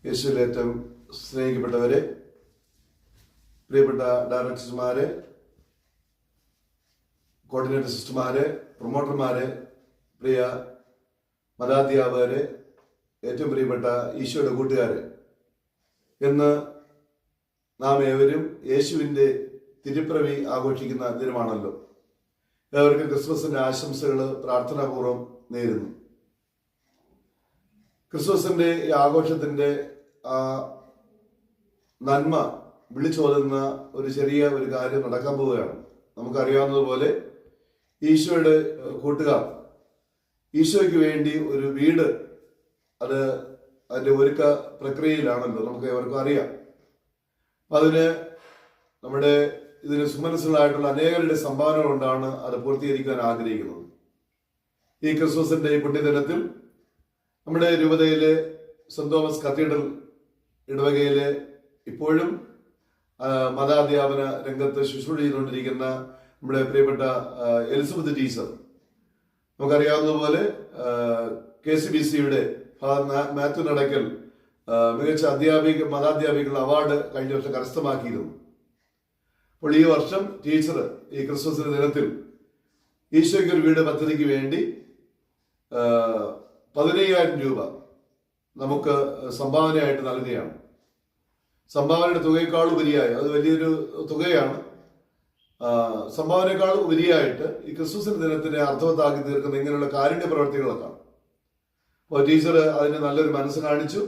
യേശുവിൽ ഏറ്റവും സ്നേഹിക്കപ്പെട്ടവരെ, പ്രിയപ്പെട്ട ഡയറക്ടർമാരെ, കോർഡിനേറ്റർ സിസ്റ്റർമാരെ, പ്രൊമോട്ടർമാരെ, പ്രിയ മതാധ്യാപകരെ, ഏറ്റവും പ്രിയപ്പെട്ട ഈശോയുടെ കൂട്ടുകാരെ, എന്ന് നാം ഏവരും യേശുവിൻ്റെ തിരുപ്പിറവി ആഘോഷിക്കുന്ന ദിനമാണല്ലോ. ഏവർക്കും ക്രിസ്മസിന്റെ ആശംസകൾ പ്രാർത്ഥനാപൂർവ്വം നേരുന്നു. ക്രിസ്മസിന്റെ ഈ ആഘോഷത്തിന്റെ ആ നന്മ വിളിച്ചോതുന്ന ഒരു ചെറിയ ഒരു കാര്യം നടക്കാൻ പോവുകയാണ്. നമുക്കറിയാവുന്നതുപോലെ ഈശോയുടെ കൂട്ടുകാർ ഈശോയ്ക്ക് വേണ്ടി ഒരു വീട് അതിന്റെ ഒരുക്ക പ്രക്രിയയിലാണല്ലോ, നമുക്ക് ഏവർക്കും അറിയാം. അതിന് ഇതിന് സുമനസ്സുകളായിട്ടുള്ള അനേകരുടെ സംഭാവനകൾ കൊണ്ടാണ് അത് പൂർത്തീകരിക്കാൻ ആഗ്രഹിക്കുന്നത്. ഈ ക്രിസ്മസിന്റെ ഈ പുണ്യദിനത്തിൽ നമ്മുടെ രൂപതയിലെ സെന്റ് തോമസ് കത്തീഡ്രൽ ഇടവകയിലെ ഇപ്പോഴും മതാധ്യാപന രംഗത്ത് ശുശ്രൂഷ ചെയ്തുകൊണ്ടിരിക്കുന്ന നമ്മുടെ പ്രിയപ്പെട്ട എലിസബത്ത് ടീച്ചർ, നമുക്കറിയാവുന്നതുപോലെ KCBCയുടെ മാത്യു നടക്കൽ മികച്ച മതാധ്യാപികളുടെ അവാർഡ് കഴിഞ്ഞ വർഷം കരസ്ഥമാക്കിയിരുന്നു. അപ്പോൾ ഈ വർഷം ടീച്ചർ ഈ ക്രിസ്മസിന്റെ ദിനത്തിൽ ഈശോയ്ക്ക് ഒരു വീട് പദ്ധതിക്ക് വേണ്ടി 15,000 രൂപ നമുക്ക് സംഭാവനയായിട്ട് നൽകുകയാണ്. സംഭാവനയുടെ തുകയേക്കാൾ ഉപരിയായി, അത് വലിയൊരു തുകയാണ്, സംഭാവനയേക്കാൾ ഉപരിയായിട്ട് ഈ ക്രിസ്മസിന്റെ ദിനത്തിനെ അർത്ഥവത്താക്കി തീർക്കുന്ന ഇങ്ങനെയുള്ള കാരുണ്യ പ്രവർത്തികളൊക്കെയാണ്. അപ്പോൾ ടീച്ചർ അതിന് നല്ലൊരു മനസ്സ് കാണിച്ചു.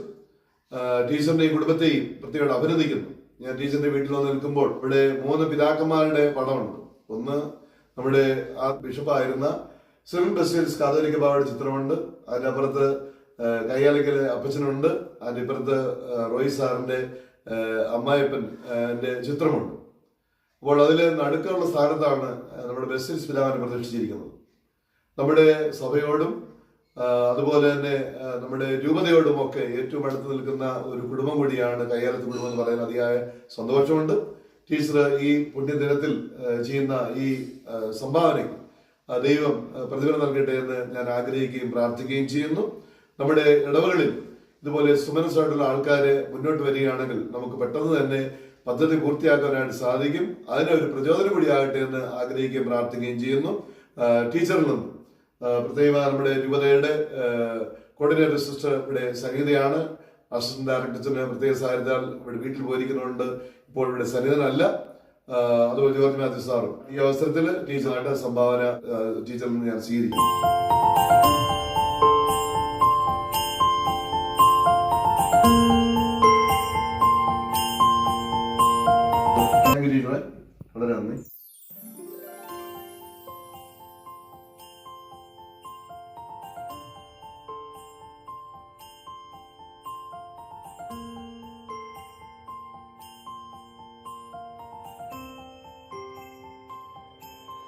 ടീച്ചറിന്റെയും കുടുംബത്തെയും പ്രത്യേകം അഭിനന്ദിക്കുന്നു. ഞാൻ ടീച്ചറിന്റെ വീട്ടിൽ വന്ന് നിൽക്കുമ്പോൾ ഇവിടെ 3 പിതാക്കന്മാരുടെ പടമുണ്ട്. ഒന്ന് നമ്മുടെ ആ ബിഷപ്പായിരുന്ന സിറിൽ ബസേലിയസ് കാതോലിക്ക ബാവയുടെ ചിത്രമുണ്ട്. അതിന്റെ അപ്പുറത്ത് കയ്യാലക്കലെ അപ്പച്ചനുണ്ട്. അതിന്റെ ഇപ്പുറത്ത് റോയ് സാറിന്റെ അമ്മായപ്പൻ്റെ ചിത്രമുണ്ട്. അപ്പോൾ അതിൽ നടുക്കുള്ള സ്ഥാനത്താണ് നമ്മുടെ ബസേലിയസ് പിതാവിനെ പ്രദർശിച്ചിരിക്കുന്നത്. നമ്മുടെ സഭയോടും അതുപോലെ തന്നെ നമ്മുടെ രൂപതയോടും ഒക്കെ ഏറ്റവും അടുത്ത് നിൽക്കുന്ന ഒരു കുടുംബം കൂടിയാണ് കയ്യാലത്ത് കുടുംബം എന്ന് പറയുന്ന അതിയായ സന്തോഷമുണ്ട്. ടീച്ചർ ഈ പുണ്യദിനത്തിൽ ചെയ്യുന്ന ഈ സംഭാവനയ്ക്ക് ദൈവം പ്രതിഫലം നൽകട്ടെ എന്ന് ഞാൻ ആഗ്രഹിക്കുകയും പ്രാർത്ഥിക്കുകയും ചെയ്യുന്നു. നമ്മുടെ ഇടവകളിൽ ഇതുപോലെ സുമനസ്സായിട്ടുള്ള ആൾക്കാരെ മുന്നോട്ട് വരികയാണെങ്കിൽ നമുക്ക് പെട്ടെന്ന് തന്നെ പദ്ധതി പൂർത്തിയാക്കാനായിട്ട് സാധിക്കും. അതിനൊരു പ്രചോദനം കൂടിയാകട്ടെ എന്ന് ആഗ്രഹിക്കുകയും പ്രാർത്ഥിക്കുകയും ചെയ്യുന്നു. ടീച്ചറിൽ നിന്നും പ്രത്യേകമായി നമ്മുടെ രൂപതയുടെ കോർഡിനേറ്റർ സിസ്റ്റർ ഇവിടെ സന്നിധയാണ്. അസിസ്റ്റന്റ് ഡയറക്ടറിന് പ്രത്യേക സാഹചര്യത്താൽ ഇവിടെ വീട്ടിൽ പോയിരിക്കുന്നുണ്ട്, ഇപ്പോൾ ഇവിടെ സന്നിധനല്ല. അതുപോലെ ജോർജ് മാത്യു സാറും ഈ അവസരത്തിൽ ടീച്ചറായിട്ട് സംഭാവന ടീച്ചറിൽ നിന്ന് ഞാൻ സ്വീകരിക്കും. വളരെ നന്ദി.